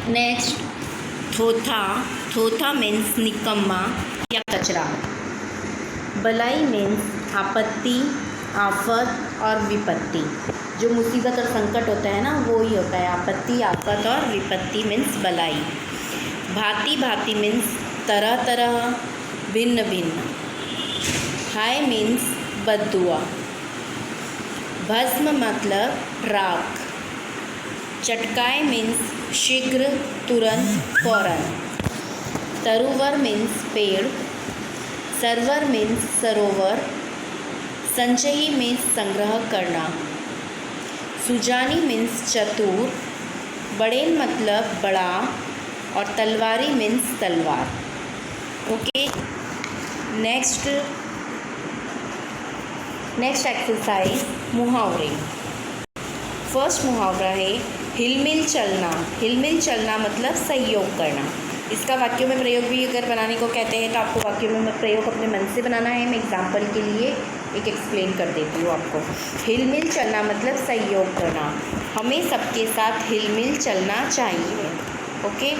Next, थोथा। थोथा means निकम्मा या कचरा। बलाई मीन्स आपत्ति, आफत और विपत्ति। जो मुसीबत और संकट होता है ना, वो ही होता है आपत्ति, आफत और विपत्ति मीन्स बलाई। भांति भांति मीन्स तरह तरह, भिन्न भिन्न। हाय मीन्स बद्दुआ। भस्म मतलब राख। चटकाए मीन्स शीघ्र, तुरंत, फौरन। तरुवर मीन्स पेड़। सरवर मीन्स सरोवर। संचयी मीन्स संग्रह करना। सुजानी मीन्स चतुर। बड़ेन मतलब बड़ा और तलवारी मीन्स तलवार। ओके, नेक्स्ट एक्सरसाइज मुहावरे। फर्स्ट मुहावरा है हिलमिल चलना। हिलमिल चलना मतलब सहयोग करना। इसका वाक्यों में प्रयोग भी अगर बनाने को कहते हैं तो आपको वाक्यों में प्रयोग अपने मन से बनाना है। मैं एग्जाम्पल के लिए एक एक्सप्लेन कर देती हूँ आपको। हिलमिल चलना मतलब सहयोग करना। हमें सबके साथ हिलमिल चलना चाहिए। ओके,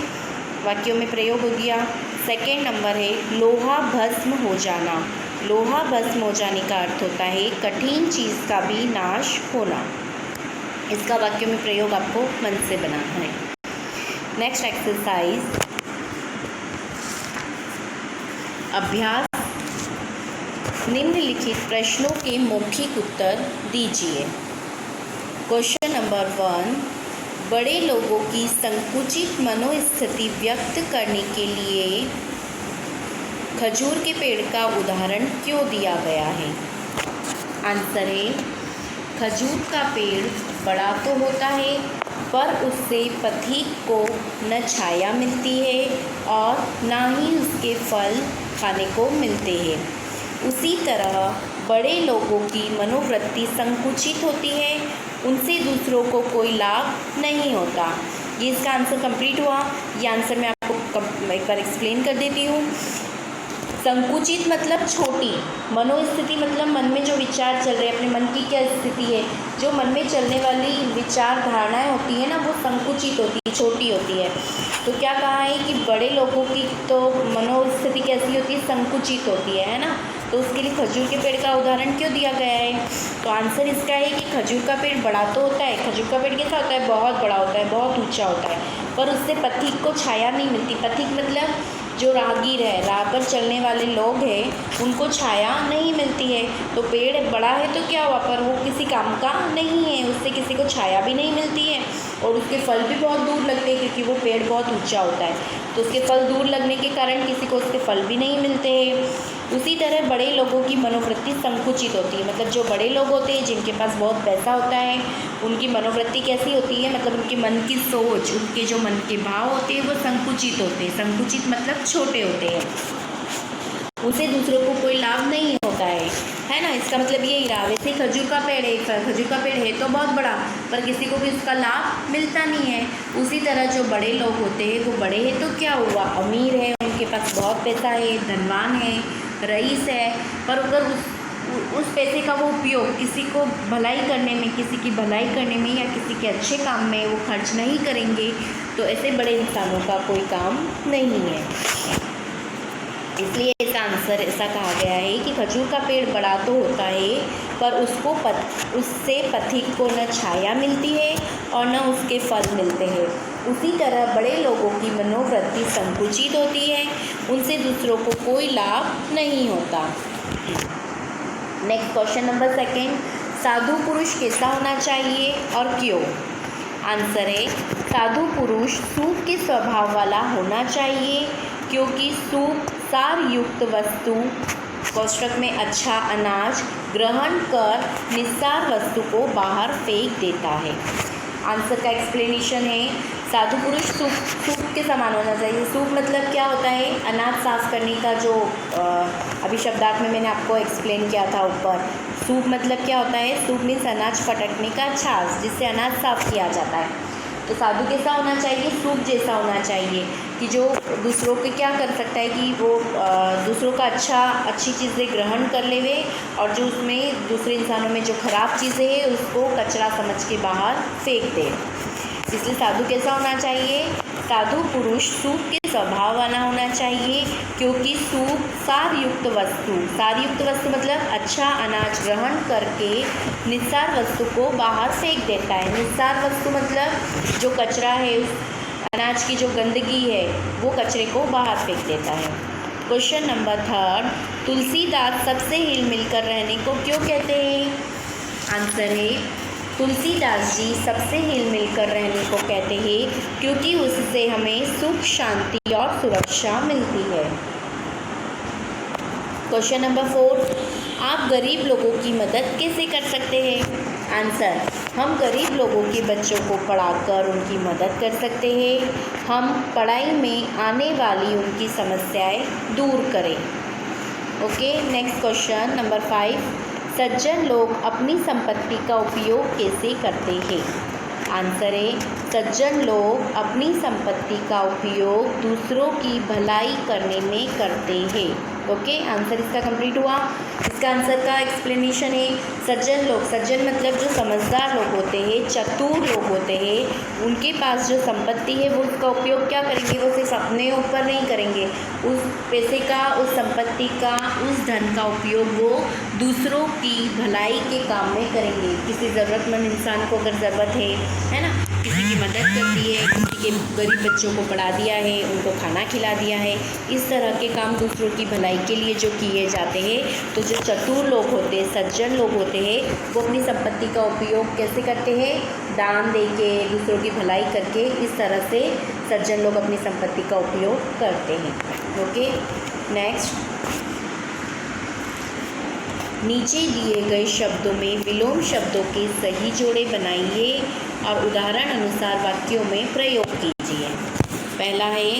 वाक्यों में प्रयोग हो गया। सेकेंड नंबर है लोहा भस्म हो जाना। लोहा भस्म हो जाने का अर्थ होता है कठिन चीज़ का भी नाश होना। इसका वाक्यों में प्रयोग आपको मन से बनाना है। नेक्स्ट एक्सरसाइज अभ्यास। निम्नलिखित प्रश्नों के मौखिक उत्तर दीजिए। क्वेश्चन नंबर 1, बड़े लोगों की संकुचित मनोस्थिति व्यक्त करने के लिए खजूर के पेड़ का उदाहरण क्यों दिया गया है? आंसर है खजूर का पेड़ बड़ा तो होता है पर उससे पथिक को न छाया मिलती है और ना ही उसके फल खाने को मिलते हैं। उसी तरह बड़े लोगों की मनोवृत्ति संकुचित होती है, उनसे दूसरों को कोई लाभ नहीं होता। ये इसका आंसर कंप्लीट हुआ। ये आंसर मैं आपको एक बार एक्सप्लेन कर देती हूँ। संकुचित मतलब छोटी, मनोस्थिति मतलब मन में जो विचार चल रहे हैं, अपने मन की क्या स्थिति है, जो मन में चलने वाली विचार धारणाएं होती है ना, वो संकुचित होती है, छोटी होती है। तो क्या कहा है कि बड़े लोगों की तो मनोस्थिति कैसी होती है, संकुचित होती है ना। तो उसके लिए खजूर के पेड़ का उदाहरण क्यों दिया गया है? तो आंसर इसका है कि खजूर का पेड़ बड़ा तो होता है। खजूर का पेड़ कैसा होता है? बहुत बड़ा होता है, बहुत ऊंचा होता है, पर उससे पथिक को छाया नहीं मिलती। पथिक मतलब जो राहगीर है, राह पर चलने वाले लोग हैं, उनको छाया नहीं मिलती है। तो पेड़ बड़ा है तो क्या हुआ, पर वो किसी काम का नहीं है, उससे किसी को छाया भी नहीं मिलती है और उसके फल भी बहुत दूर लगते हैं क्योंकि वो पेड़ बहुत ऊंचा होता है। तो उसके फल दूर लगने के कारण किसी को उसके फल भी नहीं मिलते हैं। उसी तरह बड़े लोगों की मनोवृत्ति संकुचित होती है। मतलब जो बड़े लोग होते हैं, जिनके पास बहुत पैसा होता है, उनकी मनोवृत्ति कैसी होती है, मतलब उनके मन की सोच, उनके जो मन के भाव होते हैं वो संकुचित होते हैं। संकुचित मतलब छोटे होते हैं, उसे दूसरों को कोई लाभ नहीं होता है ना। इसका मतलब यही रहा। वैसे खजूर का पेड़ है, खजूर का पेड़ है तो बहुत बड़ा, पर किसी को भी उसका लाभ मिलता नहीं है। उसी तरह जो बड़े लोग होते हैं वो बड़े हैं तो क्या हुआ, अमीर है, उनके पास बहुत पैसा है, धनवान है, रईस है, पर अगर उस पैसे का वो उपयोग किसी को भलाई करने में, किसी की भलाई करने में या किसी के अच्छे काम में वो खर्च नहीं करेंगे तो ऐसे बड़े इंसानों का कोई काम नहीं है। इसलिए इसका आंसर ऐसा कहा गया है कि खजूर का पेड़ बड़ा तो होता है पर उससे पथिक को न छाया मिलती है और न उसके फल मिलते हैं। उसी तरह बड़े लोगों की मनोवृत्ति संकुचित होती है, उनसे दूसरों को कोई लाभ नहीं होता। नेक्स्ट क्वेश्चन नंबर 2, साधु पुरुष कैसा होना चाहिए और क्यों? आंसर है साधु पुरुष सूप के स्वभाव वाला होना चाहिए क्योंकि सूप सार युक्त वस्तु कोष्ठक में अच्छा अनाज ग्रहण कर निस्सार वस्तु को बाहर फेंक देता है। आंसर का एक्सप्लेनेशन है साधु पुरुष सूप के समान होना चाहिए। सूप मतलब क्या होता है, अनाज साफ करने का जो अभी शब्दार्थ में मैंने आपको एक्सप्लेन किया था ऊपर। सूप मतलब क्या होता है, सूप मीन्स अनाज फटकने का छाछ, जिससे अनाज साफ किया जाता है। तो साधु कैसा होना चाहिए, सूप जैसा होना चाहिए कि जो दूसरों के क्या कर सकता है कि वो दूसरों का अच्छी चीज़ें ग्रहण कर लेवे और जो उसमें दूसरे इंसानों में जो ख़राब चीज़ें हैं उसको कचरा समझ के बाहर फेंक दे। इसलिए साधु कैसा होना चाहिए, साधु पुरुष सूप के स्वभाव वाला होना चाहिए, क्योंकि सूप सारयुक्त वस्तु मतलब अच्छा अनाज ग्रहण करके निस्सार वस्तु को बाहर फेंक देता है। निस्सार वस्तु मतलब जो कचरा है, अनाज की जो गंदगी है वो कचरे को बाहर फेंक देता है। क्वेश्चन नंबर 3, तुलसीदास सबसे हिल मिलकर रहने को क्यों कहते हैं? आंसर है, तुलसीदास जी सबसे हिल मिलकर रहने को कहते हैं क्योंकि उससे हमें सुख, शांति और सुरक्षा मिलती है। क्वेश्चन नंबर 4, आप गरीब लोगों की मदद कैसे कर सकते हैं? आंसर, हम गरीब लोगों के बच्चों को पढ़ाकर उनकी मदद कर सकते हैं। हम पढ़ाई में आने वाली उनकी समस्याएं दूर करें। ओके, नेक्स्ट क्वेश्चन नंबर 5, सज्जन लोग अपनी संपत्ति का उपयोग कैसे करते हैं? आंसर है, सज्जन लोग अपनी संपत्ति का उपयोग दूसरों की भलाई करने में करते हैं। ओके, आंसर इसका कंप्लीट हुआ। इसका आंसर का एक्सप्लेनेशन है, सज्जन मतलब जो समझदार लोग होते हैं, चतुर लोग होते हैं, उनके पास जो संपत्ति है वो उसका उपयोग क्या करेंगे? वो सिर्फ अपने ऊपर नहीं करेंगे, उस पैसे का, उस संपत्ति का, उस धन का उपयोग वो दूसरों की भलाई के काम में करेंगे। किसी ज़रूरतमंद इंसान को अगर ज़रूरत है ना, किसी की मदद कर दी है, किसी के गरीब बच्चों को पढ़ा दिया है, उनको खाना खिला दिया है, इस तरह के काम दूसरों की भलाई के लिए जो किए जाते हैं, तो जो चतुर लोग होते हैं, सज्जन लोग होते हैं, वो अपनी संपत्ति का उपयोग कैसे करते हैं? दान दे के, दूसरों की भलाई करके, इस तरह से सज्जन लोग अपनी संपत्ति का उपयोग करते हैं। ओके, नेक्स्ट, नीचे दिए गए शब्दों में विलोम शब्दों के सही जोड़े बनाइए और उदाहरण अनुसार वाक्यों में प्रयोग कीजिए। पहला है,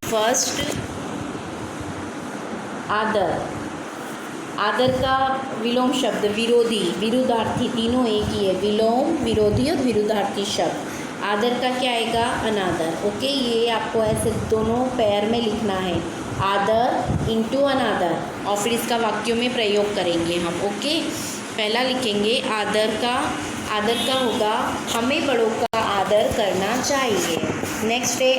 फर्स्ट, आदर। आदर का विलोम शब्द विरोधी, विरुद्धार्थी, तीनों एक ही है, विलोम, विरोधी और विरुद्धार्थी शब्द। आदर का क्या आएगा? अनादर। ओके, ये आपको ऐसे दोनों पैर में लिखना है, आदर इंटू अनादर, और फिर इसका वाक्यों में प्रयोग करेंगे हम। ओके, पहला लिखेंगे आदर का होगा हमें बड़ों का आदर करना चाहिए। नेक्स्ट है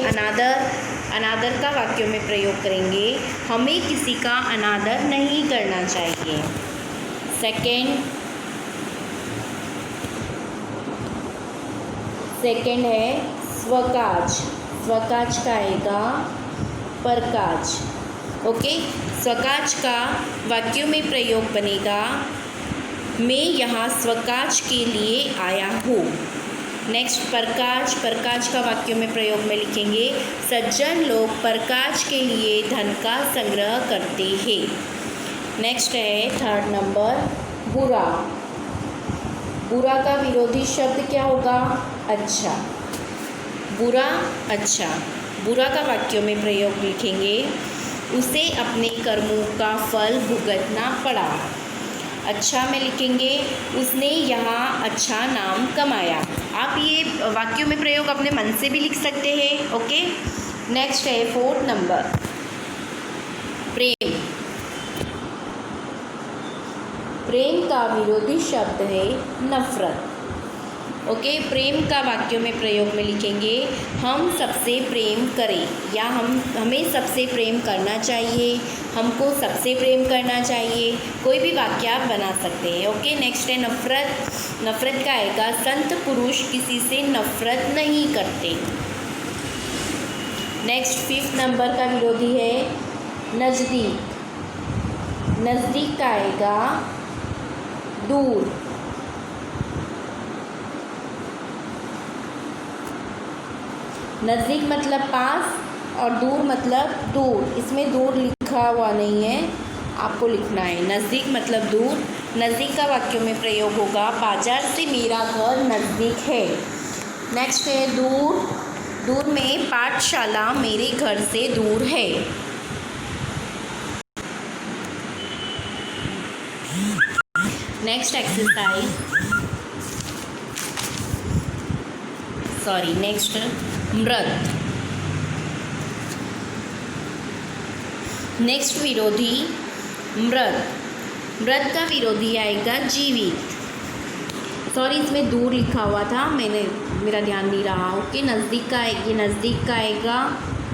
अनादर का वाक्यों में प्रयोग करेंगे, हमें किसी का अनादर नहीं करना चाहिए। सेकंड है स्वकाज का आएगा परकाज। ओके, स्वकाज का वाक्यों में प्रयोग बनेगा, मैं यहाँ स्वकाज के लिए आया हूँ। नेक्स्ट, परकाज का वाक्यों में प्रयोग में लिखेंगे, सज्जन लोग परकाज के लिए धन का संग्रह करते हैं। नेक्स्ट है थर्ड नंबर, बुरा का विरोधी शब्द क्या होगा? अच्छा। बुरा का वाक्यों में प्रयोग लिखेंगे, उसे अपने कर्मों का फल भुगतना पड़ा। अच्छा में लिखेंगे, उसने यहाँ अच्छा नाम कमाया। आप ये वाक्यों में प्रयोग अपने मन से भी लिख सकते हैं। ओके, नेक्स्ट है फोर्थ नंबर, प्रेम का विरोधी शब्द है नफरत। ओके, प्रेम का वाक्यों में प्रयोग में लिखेंगे, हम सबसे प्रेम करें, या हमें सबसे प्रेम करना चाहिए, हमको सबसे प्रेम करना चाहिए, कोई भी वाक्य आप बना सकते हैं। ओके, नेक्स्ट है नफरत का आएगा, संत पुरुष किसी से नफरत नहीं करते। नेक्स्ट फिफ्थ नंबर का विरोधी है नज़दीक का आएगा दूर। नज़दीक मतलब पास और दूर मतलब दूर, इसमें दूर लिखा हुआ नहीं है, आपको लिखना है नज़दीक मतलब दूर। नज़दीक का वाक्यों में प्रयोग होगा, बाजार से मेरा घर नज़दीक है। नेक्स्ट है दूर में पाठशाला मेरे घर से दूर है। नेक्स्ट नेक्स्ट मृत। नेक्स्ट विरोधी मृत का विरोधी आएगा जीवित। सॉरी, इसमें दूर लिखा हुआ था, मेरा ध्यान नहीं रहा। ओके, नज़दीक का है, ये नज़दीक का आएगा,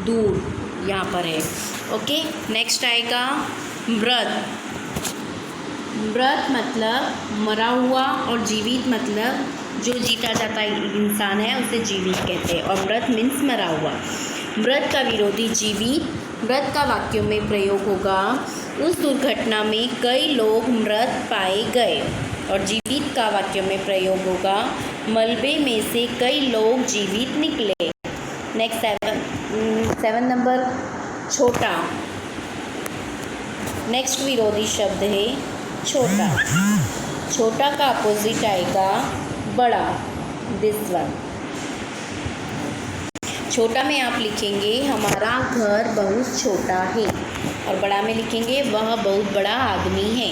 दूर यहाँ पर है। ओके, नेक्स्ट आएगा मृत। मृत मतलब मरा हुआ, और जीवित मतलब जो जीता जाता इंसान है उसे जीवित कहते हैं, और मृत मीन्स मरा हुआ। मृत का विरोधी जीवित। मृत का वाक्यों में प्रयोग होगा, उस दुर्घटना में कई लोग मृत पाए गए, और जीवित का वाक्यों में प्रयोग होगा, मलबे में से कई लोग जीवित निकले। नेक्स्ट 7 नंबर छोटा। नेक्स्ट विरोधी शब्द है छोटा। छोटा का अपोजिट आएगा बड़ा, दिस वन। छोटा में आप लिखेंगे हमारा घर बहुत छोटा है, और बड़ा में लिखेंगे वह बहुत बड़ा आदमी है।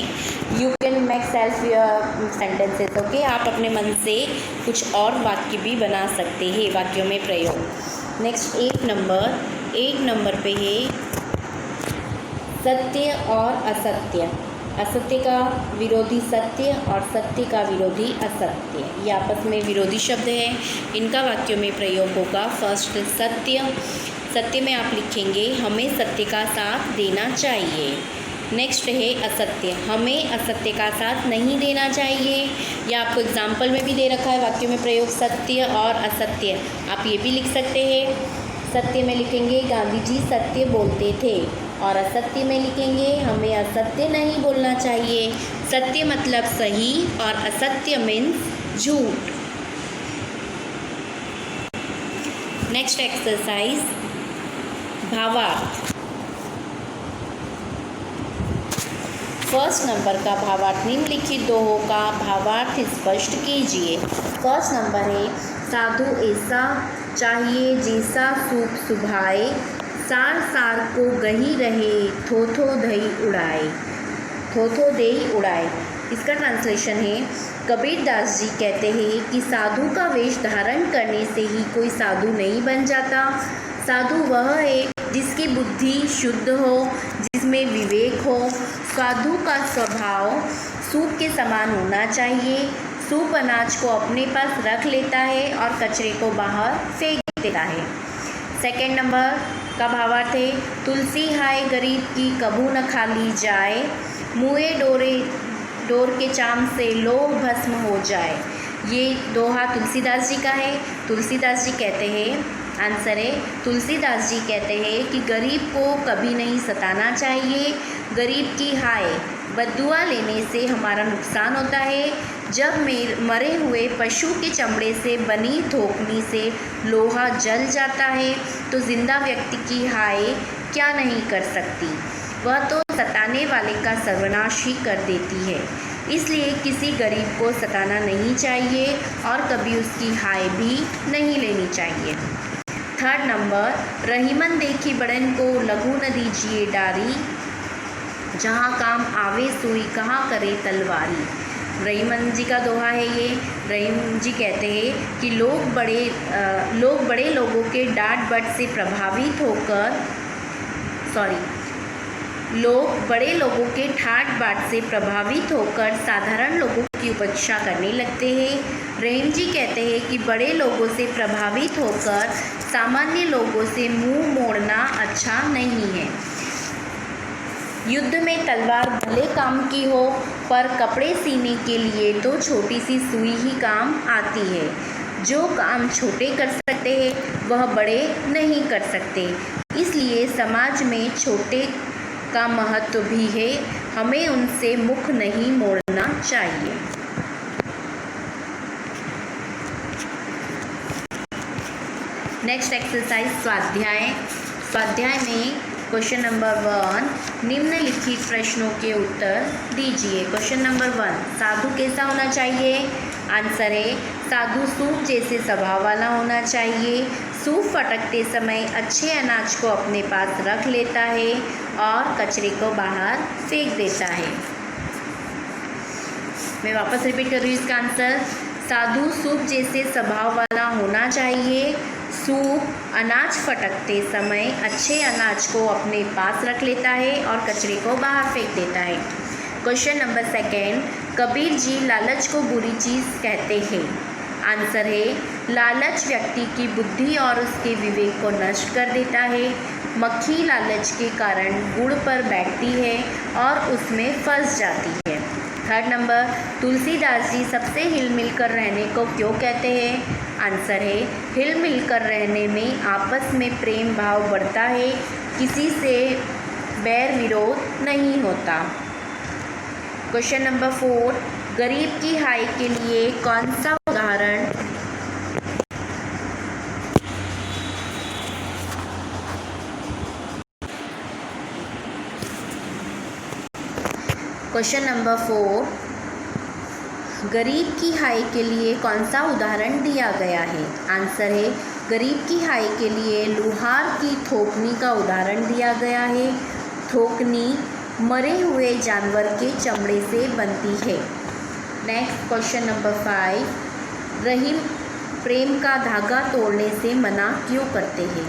You can make self your sentences. Okay, आप अपने मन से कुछ और वाक्य भी बना सकते हैं वाक्यों में प्रयोग। नेक्स्ट 8 नंबर पे है सत्य और असत्य। असत्य का विरोधी सत्य, और सत्य का विरोधी असत्य, ये आपस में विरोधी शब्द हैं, इनका वाक्यों में प्रयोग होगा। फर्स्ट सत्य। सत्य में आप लिखेंगे हमें सत्य का साथ देना चाहिए। नेक्स्ट है असत्य, हमें असत्य का साथ नहीं देना चाहिए। या आपको एग्जाम्पल में भी दे रखा है वाक्यों में प्रयोग सत्य और असत्य, आप ये भी लिख सकते हैं। सत्य में लिखेंगे गांधी जी सत्य बोलते थे, और असत्य में लिखेंगे हमें असत्य नहीं बोलना चाहिए। सत्य मतलब सही, और असत्य मीन्स झूठ। नेक्स्ट एक्सरसाइज भावार्थ। फर्स्ट नंबर का भावार्थ निम्नलिखित दोहों का भावार्थ स्पष्ट कीजिए। फर्स्ट नंबर है साधु ऐसा चाहिए जैसा सूप सुभाए, सार सार को गही रहे, थो थो दही उड़ाए। थो थो दही उड़ाए, इसका ट्रांसलेशन है कबीरदास जी कहते हैं कि साधु का वेश धारण करने से ही कोई साधु नहीं बन जाता। साधु वह है जिसकी बुद्धि शुद्ध हो, जिसमें विवेक हो। साधु का स्वभाव सूप के समान होना चाहिए। सूप अनाज को अपने पास रख लेता है और कचरे को बाहर फेंक देता है। सेकेंड नंबर का भावार्थ है तुलसी हाय गरीब की कभू न खाली जाए, मुए डोर के चाम से लोभ भस्म हो जाए। ये दोहा तुलसीदास जी का है। तुलसीदास जी कहते हैं, आंसर है तुलसीदास जी कहते हैं कि गरीब को कभी नहीं सताना चाहिए। गरीब की हाय बद्दुआ लेने से हमारा नुकसान होता है। जब मरे हुए पशु के चमड़े से बनी थोकनी से लोहा जल जाता है तो जिंदा व्यक्ति की हाय क्या नहीं कर सकती, वह तो सताने वाले का सर्वनाश ही कर देती है। इसलिए किसी गरीब को सताना नहीं चाहिए और कभी उसकी हाय भी नहीं लेनी चाहिए। थर्ड नंबर रहीमन देखी बड़न को लघु न दीजिए डारी, जहाँ काम आवे सोई कहाँ करे तलवारी। रहीमन जी का दोहा है ये। रहीम जी कहते हैं कि लोग बड़े लोगों के डांट बट से प्रभावित होकर लोग बड़े लोगों के ठाट बाट से प्रभावित होकर साधारण लोगों की उपेक्षा करने लगते हैं। रहीम जी कहते हैं कि बड़े लोगों से प्रभावित होकर सामान्य लोगों से मुंह मोड़ना अच्छा नहीं है। युद्ध में तलवार भले काम की हो, पर कपड़े सीने के लिए तो छोटी सी सुई ही काम आती है। जो काम छोटे कर सकते हैं वह बड़े नहीं कर सकते। इसलिए समाज में छोटे का महत्व भी है, हमें उनसे मुख नहीं मोड़ना चाहिए। नेक्स्ट एक्सरसाइज स्वाध्याय में क्वेश्चन नंबर 1 निम्नलिखित प्रश्नों के उत्तर दीजिए। क्वेश्चन नंबर 1 साधु कैसा होना चाहिए? आंसर है साधु सूप जैसे स्वभाव वाला होना चाहिए। सूप फटकते समय अच्छे अनाज को अपने पास रख लेता है और कचरे को बाहर फेंक देता है। मैं वापस रिपीट कर रही हूँ इसका आंसर। साधु सूप जैसे स्वभाव वाला होना चाहिए। सूप अनाज फटकते समय अच्छे अनाज को अपने पास रख लेता है और कचरे को बाहर फेंक देता है। क्वेश्चन नंबर 2 कबीर जी लालच को बुरी चीज़ कहते हैं। आंसर है लालच व्यक्ति की बुद्धि और उसके विवेक को नष्ट कर देता है। मक्खी लालच के कारण गुड़ पर बैठती है और उसमें फंस जाती है। थर्ड नंबर, तुलसीदास जी सबसे हिल मिल कर रहने को क्यों कहते हैं? आंसर है हिल मिल कर रहने में आपस में प्रेम भाव बढ़ता है, किसी से बैर विरोध नहीं होता। क्वेश्चन नंबर 4, गरीब की हाय के लिए कौन सा उदाहरण क्वेश्चन नंबर 4, गरीब की हाय के लिए कौन सा उदाहरण दिया गया है? आंसर है गरीब की हाय के लिए लुहार की थोकनी का उदाहरण दिया गया है। थोकनी मरे हुए जानवर के चमड़े से बनती है। नेक्स्ट क्वेश्चन नंबर 5, रहीम प्रेम का धागा तोड़ने से मना क्यों करते हैं?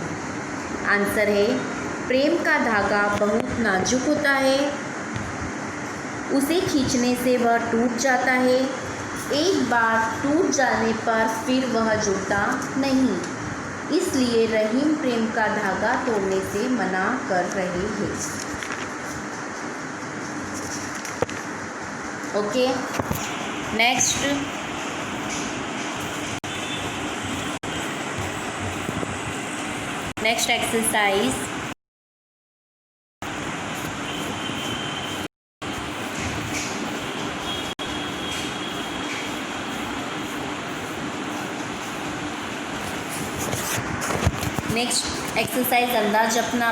आंसर है प्रेम का धागा बहुत नाजुक होता है, उसे खींचने से वह टूट जाता है। एक बार टूट जाने पर फिर वह जुड़ता नहीं, इसलिए रहीम प्रेम का धागा तोड़ने से मना कर रहे हैं। Okay, next exercise. Next exercise अंदाज अपना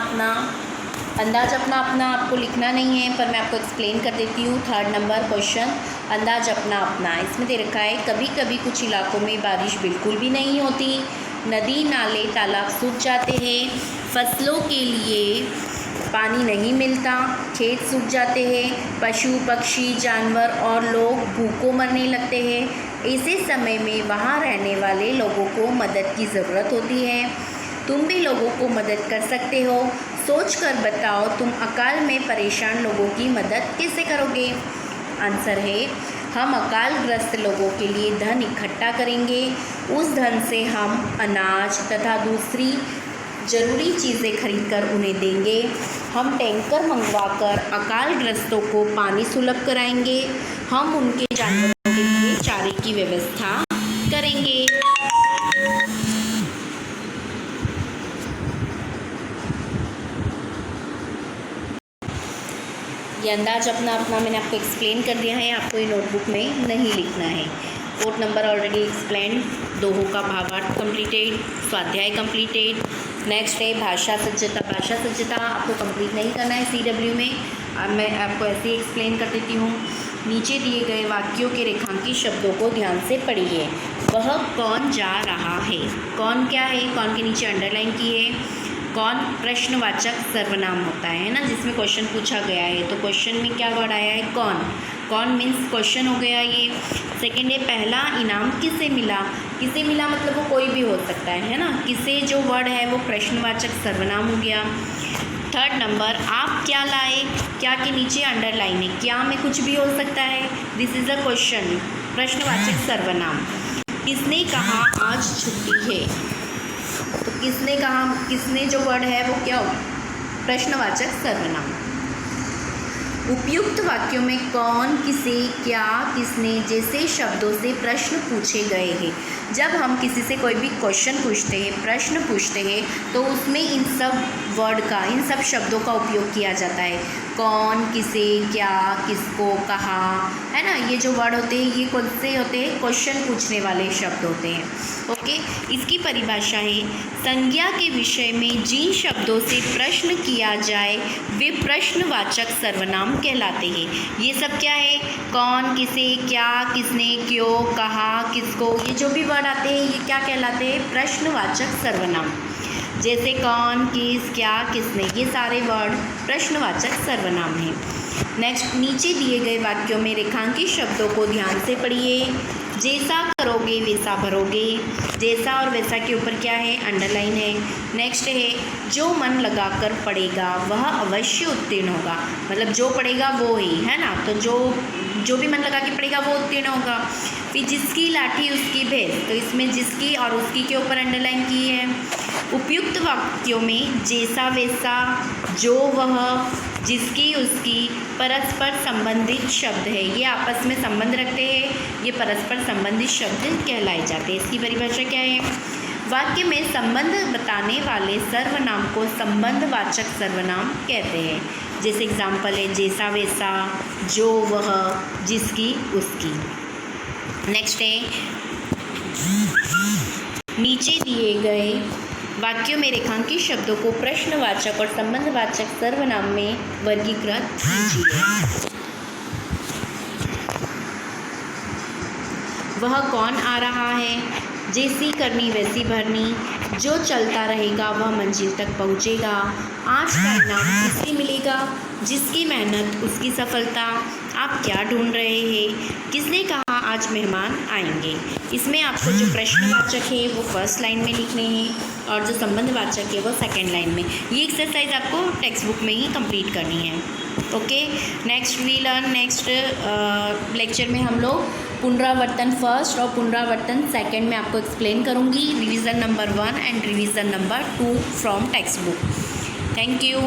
अपना आपको लिखना नहीं है, पर मैं आपको एक्सप्लेन कर देती हूँ। थर्ड नंबर क्वेश्चन, अंदाज अपना इसमें दे रखा है कभी कभी कुछ इलाकों में बारिश बिल्कुल भी नहीं होती, नदी नाले तालाब सूख जाते हैं, फसलों के लिए पानी नहीं मिलता, खेत सूख जाते हैं, पशु पक्षी जानवर और लोग भूखों मरने लगते हैं। ऐसे समय में वहाँ रहने वाले लोगों को मदद की ज़रूरत होती है। तुम भी लोगों को मदद कर सकते हो। सोच कर बताओ तुम अकाल में परेशान लोगों की मदद कैसे करोगे? आंसर है हम अकालग्रस्त लोगों के लिए धन इकट्ठा करेंगे। उस धन से हम अनाज तथा दूसरी ज़रूरी चीज़ें खरीदकर उन्हें देंगे। हम टैंकर मंगवाकर अकालग्रस्तों को पानी सुलभ कराएंगे। हम उनके जानवरों के लिए चारे की व्यवस्था करेंगे। ये अंदाज अपना मैंने आपको एक्सप्लेन कर दिया है, आपको ये नोटबुक में नहीं लिखना है। 4 नंबर ऑलरेडी एक्सप्लेन, दोहों का भावार्थ कंप्लीटेड, स्वाध्याय कंप्लीटेड। नेक्स्ट है भाषा सज्जता आपको कंप्लीट नहीं करना है CW में। अब मैं आपको ऐसे ही एक्सप्लेन कर देती हूँ। नीचे दिए गए वाक्यों के रेखांकित शब्दों को ध्यान से पढ़िए। वह कौन जा रहा है, कौन क्या है, कौन के नीचे अंडरलाइन की है। कौन प्रश्नवाचक सर्वनाम होता है ना, जिसमें क्वेश्चन पूछा गया है, तो क्वेश्चन में क्या वर्ड आया है? कौन मीन्स क्वेश्चन हो गया ये। सेकंड है पहला इनाम किसे मिला मतलब वो कोई भी हो सकता है ना। किसे जो वर्ड है वो प्रश्नवाचक सर्वनाम हो गया। थर्ड नंबर आप क्या लाए, क्या के नीचे अंडरलाइन है, क्या में कुछ भी हो सकता है, दिस इज़ अ क्वेश्चन, प्रश्नवाचक सर्वनाम। किसने कहा आज छुट्टी है, तो किसने कहा, किसने जो वर्ड है वो क्या हो, प्रश्नवाचक सर्वनाम। उपयुक्त वाक्यों में कौन, किसे, क्या, किसने जैसे शब्दों से प्रश्न पूछे गए हैं। जब हम किसी से कोई भी क्वेश्चन पूछते हैं, प्रश्न पूछते हैं, तो उसमें इन सब वर्ड का, इन सब शब्दों का उपयोग किया जाता है। कौन, किसे, क्या, किसको, कहा, है ना। ये जो वर्ड होते हैं ये कौन से होते हैं? क्वेश्चन पूछने वाले शब्द होते हैं। ओके, इसकी परिभाषा है संज्ञा के विषय में जिन शब्दों से प्रश्न किया जाए वे प्रश्नवाचक सर्वनाम कहलाते हैं। ये सब क्या है? कौन, किसे, क्या, किसने, क्यों, कहा, किसको, ये जो भी वर्ड आते हैं ये क्या कहलाते हैं? प्रश्नवाचक सर्वनाम। जैसे कौन, किस, क्या, किसने, ये सारे वर्ड प्रश्नवाचक सर्वनाम हैं। नेक्स्ट, नीचे दिए गए वाक्यों में रेखांकित शब्दों को ध्यान से पढ़िए। जैसा करोगे वैसा भरोगे, जैसा और वैसा के ऊपर क्या है? अंडरलाइन है। नेक्स्ट है जो मन लगाकर पढ़ेगा वह अवश्य उत्तीर्ण होगा, मतलब जो पढ़ेगा वो ही, है ना। तो जो जो भी मन लगा के पढ़ेगा वो उत्तीर्ण होगा। फिर जिसकी लाठी उसकी भैंस, तो इसमें जिसकी और उसकी के ऊपर अंडरलाइन की है। उपयुक्त वाक्यों में जैसा वैसा, जो वह, जिसकी उसकी परस्पर संबंधित शब्द है, ये आपस में संबंध रखते हैं, ये परस्पर संबंधित शब्द कहलाए जाते हैं। इसकी परिभाषा क्या है? वाक्य में संबंध बताने वाले सर्वनाम को संबंधवाचक सर्वनाम कहते हैं। जैसे एग्जाम्पल है जैसा वैसा, जो वह, जिसकी उसकी। नेक्स्ट है नीचे दिए गए वाक्यों में रेखांकित शब्दों को प्रश्नवाचक और संबंधवाचक सर्वनाम में वर्गीकृत कीजिए। वह कौन आ रहा है? जैसी करनी वैसी भरनी, जो चलता रहेगा वह मंजिल तक पहुँचेगा। आज का इनाम किसे मिलेगा? जिसकी मेहनत उसकी सफलता। आप क्या ढूंढ रहे हैं? किसने कहा आज मेहमान आएंगे? इसमें आपको जो प्रश्नवाचक है वो फर्स्ट लाइन में लिखने हैं और जो संबंधवाचक है वो सेकंड लाइन में। ये एक्सरसाइज आपको टेक्स्ट बुक में ही कंप्लीट करनी है। Okay, next we learn next lecture में हम लोग पुनरावर्तन फर्स्ट और पुनरावर्तन सेकंड में आपको एक्सप्लेन करूँगी। Revision number 1 and revision number 2 from text book. Thank you.